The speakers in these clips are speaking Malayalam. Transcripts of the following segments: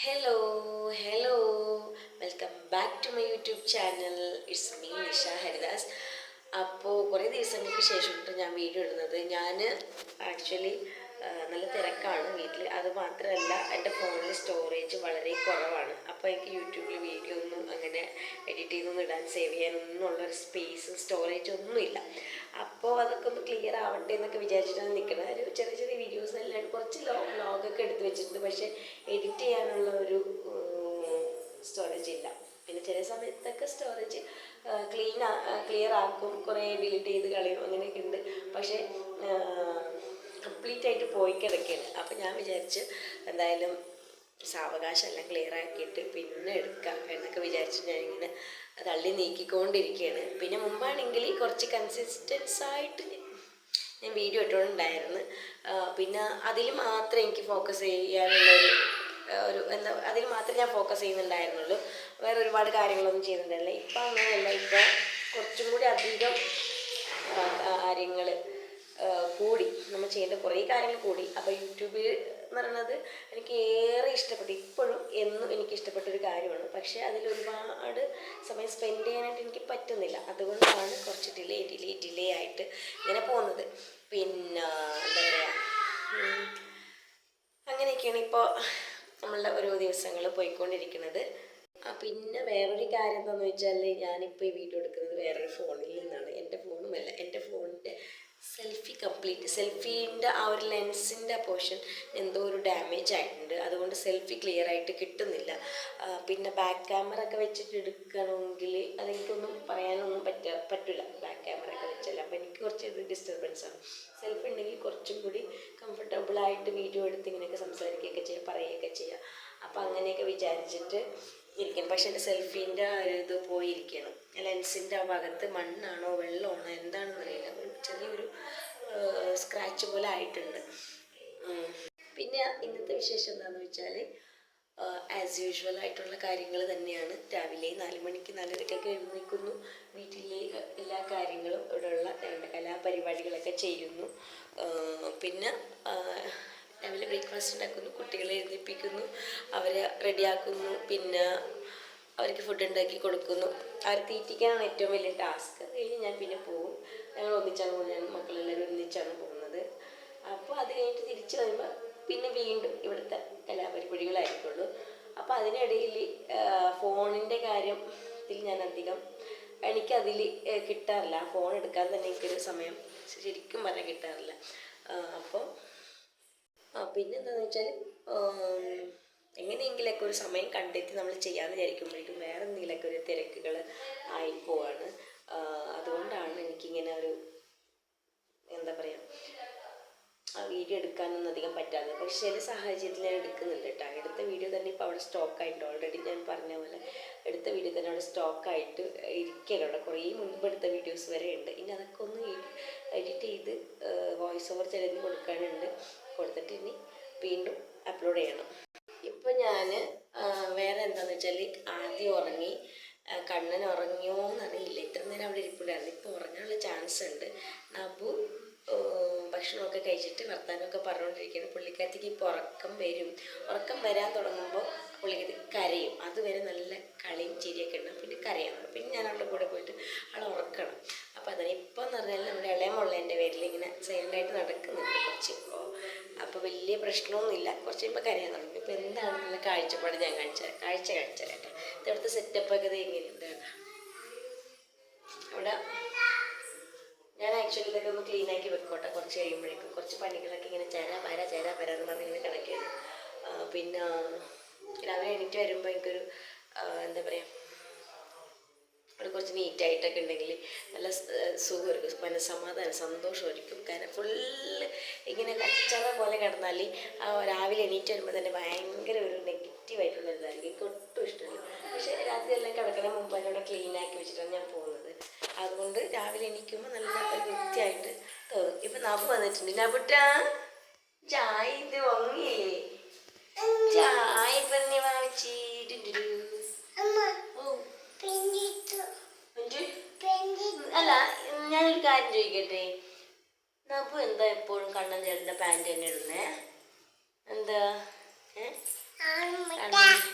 Hello hello welcome back to my YouTube channel. It's me Nisha Haridas. അപ്പോൾ കുറേ ദിവസങ്ങൾക്ക് ശേഷമാണ് ഞാൻ വീഡിയോ ഇടുന്നത്. ഞാൻ ആക്ച്വലി നല്ല തിരക്കാണ് വീട്ടിൽ. അത് മാത്രമല്ല എൻ്റെ ഫോണിൽ സ്റ്റോറേജ് വളരെ കുറവാണ്. അപ്പോൾ എനിക്ക് യൂട്യൂബിൽ വീഡിയോ ഒന്നും അങ്ങനെ എഡിറ്റ് ചെയ്തൊന്നും ഇടാൻ സേവ് ചെയ്യാനൊന്നും ഉള്ളൊരു സ്പേസും സ്റ്റോറേജ് ഒന്നുമില്ല. അപ്പോൾ അതൊക്കെ ഒന്ന് ക്ലിയർ ആവട്ടെ എന്നൊക്കെ വിചാരിച്ചിട്ടാണ് നിൽക്കുന്നത്. ഒരു ചെറിയ ചെറിയ വീഡിയോസ് എല്ലാം കുറച്ച് വ്ളോഗൊക്കെ എടുത്ത് വെച്ചിട്ടുണ്ട്. പക്ഷേ എഡിറ്റ് ചെയ്യാനുള്ള ഒരു സ്റ്റോറേജ് ഇല്ല. പിന്നെ ചില സമയത്തൊക്കെ സ്റ്റോറേജ് ക്ലിയർ ആക്കും, കുറേ ഡിലീറ്റ് ചെയ്ത് കളയും, അങ്ങനെയൊക്കെ ഉണ്ട്. പക്ഷേ കംപ്ലീറ്റ് ആയിട്ട് പോയി കിടക്കുകയാണ്. അപ്പം ഞാൻ വിചാരിച്ച് എന്തായാലും സാവകാശം എല്ലാം ക്ലിയർ ആക്കിയിട്ട് പിന്നെ എടുക്കാം എന്നൊക്കെ വിചാരിച്ച് ഞാനിങ്ങനെ തള്ളി നീക്കിക്കൊണ്ടിരിക്കുകയാണ്. പിന്നെ മുമ്പാണെങ്കിൽ കുറച്ച് കൺസിസ്റ്റൻസ് ആയിട്ട് ഞാൻ വീഡിയോ ഇട്ടുകൊണ്ടുണ്ടായിരുന്നു. പിന്നെ അതിൽ മാത്രമേ എനിക്ക് ഫോക്കസ് ചെയ്യാനുള്ളൊരു എന്താ അതിൽ മാത്രമേ ഞാൻ ഫോക്കസ് ചെയ്യുന്നുണ്ടായിരുന്നുള്ളൂ. വേറെ ഒരുപാട് കാര്യങ്ങളൊന്നും ചെയ്യുന്നുണ്ടല്ല. ഇപ്പം അങ്ങനെയല്ല. ഇപ്പം കുറച്ചും കൂടി അധികം കാര്യങ്ങൾ കൂടി, നമ്മൾ ചെയ്യേണ്ട കുറേ കാര്യങ്ങൾ കൂടി. അപ്പോൾ യൂട്യൂബിൽ എന്ന് പറയുന്നത് എനിക്ക് ഏറെ ഇഷ്ടപ്പെട്ടു, ഇപ്പോഴും എന്നും എനിക്ക് ഇഷ്ടപ്പെട്ടൊരു കാര്യമാണ്. പക്ഷേ അതിലൊരുപാട് സമയം സ്പെൻഡ് ചെയ്യാനായിട്ട് എനിക്ക് പറ്റുന്നില്ല. അതുകൊണ്ടാണ് കുറച്ച് ഡിലേ ആയിട്ട് ഇങ്ങനെ പോകുന്നത്. പിന്നെ എന്താ പറയുക, അങ്ങനെയൊക്കെയാണ് ഇപ്പോൾ നമ്മളുടെ ഓരോ ദിവസങ്ങൾ പോയിക്കൊണ്ടിരിക്കുന്നത്. പിന്നെ വേറൊരു കാര്യം എന്താണെന്ന് വെച്ചാൽ, ഞാനിപ്പോൾ ഈ വീഡിയോ എടുക്കുന്നത് വേറൊരു ഫോണിൽ നിന്നാണ്. എൻ്റെ ഫോണുമല്ല, എൻ്റെ ഫോണിൻ്റെ സെൽഫീൻ്റെ ആ ഒരു ലെൻസിൻ്റെ പോർഷൻ എന്തോ ഒരു ഡാമേജ് ആയിട്ടുണ്ട്. അതുകൊണ്ട് സെൽഫി ക്ലിയർ ആയിട്ട് കിട്ടുന്നില്ല. പിന്നെ ബാക്ക് ക്യാമറ ഒക്കെ വെച്ചിട്ട് എടുക്കണമെങ്കിൽ അതെനിക്കൊന്നും പറയാനൊന്നും പറ്റില്ല ബാക്ക് ക്യാമറ ഒക്കെ വെച്ചല്ല. അപ്പോൾ എനിക്ക് കുറച്ച് ഡിസ്റ്റർബൻസാണ്. സെൽഫി ഉണ്ടെങ്കിൽ കുറച്ചും കൂടി കംഫർട്ടബിളായിട്ട് വീഡിയോ എടുത്ത് ഇങ്ങനെയൊക്കെ സംസാരിക്കുകയൊക്കെ ചെയ്യുക, പറയുകയൊക്കെ ചെയ്യുക. അപ്പോൾ അങ്ങനെയൊക്കെ വിചാരിച്ചിട്ട് ഇരിക്കണം. പക്ഷെ എൻ്റെ സെൽഫീൻ്റെ ഇത് പോയിരിക്കണം. ലെൻസിൻ്റെ ആ ഭാഗത്ത് മണ്ണാണോ വെള്ളമാണോ എന്താണെന്ന് അറിയില്ല, ചെറിയൊരു സ്ക്രാച്ച് പോലെ ആയിട്ടുണ്ട്. പിന്നെ ഇന്നത്തെ വിശേഷം എന്താണെന്ന് വെച്ചാൽ, ആസ് യൂഷ്വൽ ആയിട്ടുള്ള കാര്യങ്ങൾ തന്നെയാണ്. രാവിലെ 4 മണിക്ക് 4:30 എഴുന്നേൽക്കുന്നു. വീട്ടിലെ എല്ലാ കാര്യങ്ങളും ഇവിടെയുള്ള ഞങ്ങളുടെ കലാപരിപാടികളൊക്കെ ചെയ്യുന്നു. പിന്നെ രാവിലെ ബ്രേക്ക്ഫാസ്റ്റ് ഉണ്ടാക്കുന്നു, കുട്ടികളെ എഴുന്നേൽപ്പിക്കുന്നു, അവരെ റെഡിയാക്കുന്നു, പിന്നെ അവർക്ക് ഫുഡ് ഉണ്ടാക്കി കൊടുക്കുന്നു. അവരെ തീറ്റിക്കാനാണ് ഏറ്റവും വലിയ ടാസ്ക്. അത് കഴിഞ്ഞ് ഞാൻ പിന്നെ പോകും. ഞങ്ങൾ ഒന്നിച്ചാണ് പോകുന്നത്, ഞാൻ മക്കളെല്ലാവരും ഒന്നിച്ചാണ് പോകുന്നത്. അപ്പോൾ അത് കഴിഞ്ഞിട്ട് തിരിച്ച് വരുമ്പോൾ പിന്നെ വീണ്ടും ഇവിടുത്തെ കലാപരിപാടികളായിരിക്കുള്ളൂ. അപ്പോൾ അതിനിടയിൽ ഫോണിൻ്റെ കാര്യത്തിൽ ഞാൻ അധികം എനിക്കതിൽ കിട്ടാറില്ല. ഫോൺ എടുക്കാൻ തന്നെ എനിക്കൊരു സമയം ശരിക്കും പറഞ്ഞാൽ കിട്ടാറില്ല. അപ്പോൾ പിന്നെന്താണെന്ന് വെച്ചാൽ, എങ്ങനെയെങ്കിലൊക്കെ ഒരു സമയം കണ്ടെത്തി നമ്മൾ ചെയ്യാമെന്ന് വിചാരിക്കുമ്പോഴേക്കും വേറെ എന്തെങ്കിലുമൊക്കെ ഒരു തിരക്കുകൾ ആയിപ്പോവാണ്. അതുകൊണ്ടാണ് എനിക്കിങ്ങനെ ഒരു എന്താ പറയുക, വീഡിയോ എടുക്കാനൊന്നും അധികം പറ്റാതെ. പക്ഷേ ചില സാഹചര്യത്തിൽ ഞാൻ എടുക്കുന്നുണ്ട് കേട്ടോ. എടുത്ത വീഡിയോ തന്നെ ഇപ്പോൾ അവിടെ സ്റ്റോക്കായിട്ട്, ഓൾറെഡി ഞാൻ പറഞ്ഞ പോലെ എടുത്ത വീഡിയോ തന്നെ അവിടെ സ്റ്റോക്കായിട്ട് ഇരിക്കലുണ്ട്. കുറേ മുൻപ് എടുത്ത വീഡിയോസ് വരെ ഉണ്ട്. ഇനി അതൊക്കെ ഒന്ന് എഡിറ്റ് ചെയ്ത് വോയിസ് ഓവർ ചിലതിന് കൊടുക്കാനുണ്ട്. കൊടുത്തിട്ട് ഇനി വീണ്ടും അപ്ലോഡ് ചെയ്യണം. ഇപ്പം ഞാൻ വേറെ എന്താണെന്ന് വെച്ചാൽ, ആദ്യം ഉറങ്ങി, കണ്ണൻ ഉറങ്ങിയോ എന്നറിയില്ല. ഇത്ര നേരം അവിടെ ഇരിപ്പുണ്ടായിരുന്നു. ഇപ്പോൾ ഉറങ്ങാനുള്ള ചാൻസ് ഉണ്ട്. നബു ഭക്ഷണമൊക്കെ കഴിച്ചിട്ട് വർത്താനമൊക്കെ പറഞ്ഞുകൊണ്ടിരിക്കുകയാണ്. പുള്ളിക്കാരത്തിക്ക് ഇപ്പോൾ ഉറക്കം വരാൻ തുടങ്ങുമ്പോൾ പുള്ളിക്കാരത്തി കരയും. അതുവരെ നല്ല കളിയും ചിരിയൊക്കെ ഉണ്ട്. പിന്നെ കരയാൻ തുടങ്ങും. പിന്നെ ഞാൻ അവളുടെ കൂടെ പോയിട്ട് അവളെ ഉറക്കണം. അപ്പോൾ അതിന് ഇപ്പോൾ എന്ന് പറഞ്ഞാൽ നമ്മുടെ ഇളയമുള്ളതിൻ്റെ പേരിൽ ഇങ്ങനെ സൈലൻ്റായിട്ട് നടക്കുന്നുണ്ട് കുറച്ച്. അപ്പോൾ വലിയ പ്രശ്നമൊന്നുമില്ല. കുറച്ച് കഴിയുമ്പോൾ കരയാൻ തുടങ്ങി. ഇപ്പോൾ എന്താണെന്നുള്ള കാഴ്ചപ്പാട് ഞാൻ കാഴ്ച കാണിച്ചു തരാം. ഇവിടുത്തെ സെറ്റപ്പൊക്കെ ഇത് എങ്ങനെയുണ്ട് അവിടെ. ഞാൻ ആക്ച്വലി ഇതൊക്കെ ഒന്ന് ക്ലീൻ ആക്കി വെക്കോട്ടെ. കുറച്ച് കഴിയുമ്പോഴേക്കും കുറച്ച് പണികളൊക്കെ ഇങ്ങനെ ചേരാ എന്ന് പറഞ്ഞ് ഇങ്ങനെ കിടക്കുകയാണ്. പിന്നെ രാവിലെ എണീറ്റ് വരുമ്പോൾ എനിക്കൊരു എന്താ പറയുക, കുറച്ച് നീറ്റായിട്ടൊക്കെ ഉണ്ടെങ്കിൽ നല്ല സുഖമായിരിക്കും, മനസ്സമാധാനം, സന്തോഷമായിരിക്കും. കാരണം ഫുള്ള് ഇങ്ങനെ കച്ചറ പോലെ കിടന്നാൽ രാവിലെ എണീറ്റ് വരുമ്പോൾ തന്നെ ഭയങ്കര ഒരു നെഗറ്റീവായിട്ടുള്ള ഇതായിരിക്കും. എനിക്ക് ഒട്ടും ഇഷ്ടമില്ല. പക്ഷേ രാത്രി എല്ലാം കിടക്കണ മുമ്പ് അതിനോട് ക്ലീൻ ആക്കി വെച്ചിട്ടാണ് ഞാൻ പോകുന്നത്. അതുകൊണ്ട് രാവിലെ എണീക്കുമ്പോൾ നല്ല ഒരു വൃത്തിയായിട്ട് തോന്നും. ഇപ്പം നബു വന്നിട്ടുണ്ട്. നബുട്ടാ ചായ ഇത് വാങ്ങിയില്ലേ? ചായ പറഞ്ഞ വാങ്ങിച്ചിട്ട് അല്ല, ഞാനൊരു കാര്യം ചോദിക്കട്ടെ. നബു എന്താ എപ്പോഴും കണ്ണൻ ചേട്ടൻ്റെ പാൻറ് തന്നെ ഇടുന്നേ? എന്താ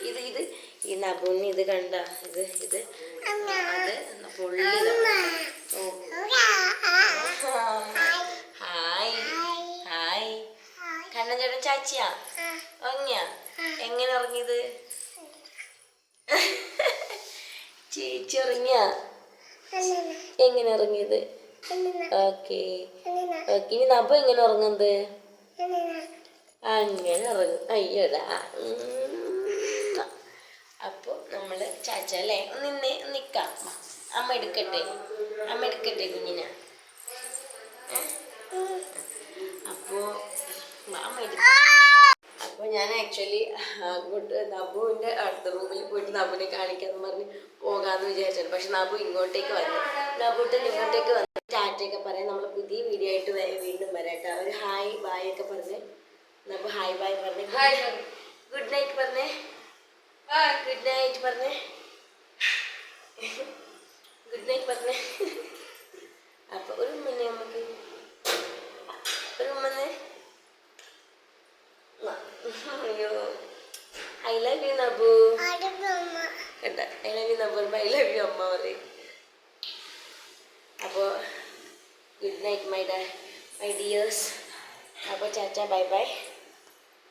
ഇത് ഇത് ഈ നബുവിന് ഇത് കണ്ട ഇത് ഇത് അത് പുള്ളി ഹായ് ഹായ് കണ്ണൻ ചേട്ടൻ ചാച്ചിയാ ഉറങ്ങിയാ എങ്ങനെ ഉറങ്ങിയത് ചേച്ചി ഉറങ്ങിയാ എങ്ങനെ ഉറങ്ങിയത് ഓക്കെ ഓക്കെ ഇനി നബു എങ്ങനെ ഉറങ്ങുന്നത് അങ്ങനെ ഉറങ്ങും അയ്യോടാ അപ്പോൾ നമ്മൾ ചാച്ച അല്ലേ നിന്നെ നിൽക്കാം അമ്മ എടുക്കട്ടെ കുഞ്ഞിനെ അപ്പോൾ അമ്മ എടുക്കാം അപ്പോൾ ഞാൻ ആക്ച്വലി അങ്ങോട്ട് നബുവിൻ്റെ അടുത്ത റൂമിൽ പോയിട്ട് നബുവിനെ കാണിക്കാമെന്ന് പറഞ്ഞ് പോകാമെന്ന് വിചാരിച്ചത് പക്ഷെ നബു ഇങ്ങോട്ടേക്ക് വന്നു നബുട്ടൻ ഇങ്ങോട്ടേക്ക് വന്നു ടാറ്റയൊക്കെ പറയാം നമ്മൾ പുതിയ വീഡിയോ ആയിട്ട് വീണ്ടും വരാട്ടോ ഒരു ഹായ് ബായ് ഒക്കെ പറഞ്ഞ് നബു ഹായ് ബായ് പറഞ്ഞേ ഗുഡ് നൈറ്റ് പറഞ്ഞേ ഗുഡ് നൈറ്റ് പറഞ്ഞേ ഗുഡ് നൈറ്റ് പറഞ്ഞേ അപ്പോൾ ഒരു ഉമ്മനെ നമുക്ക് ഒരു ഉമ്മനെ അയ്യോ ഐ ലവ് യു നബു കണ്ട ഐ ലവ് യു നബു ഐ ലവ് യു അമ്മ പറയും അപ്പോൾ ഗുഡ് നൈറ്റ് മൈ ഡിയേഴ്സ് അപ്പോൾ ചാച്ച ബൈ ബൈ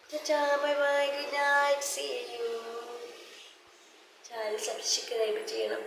ചാച്ച bye bye good night see you channel subscribe ചെയ്യണം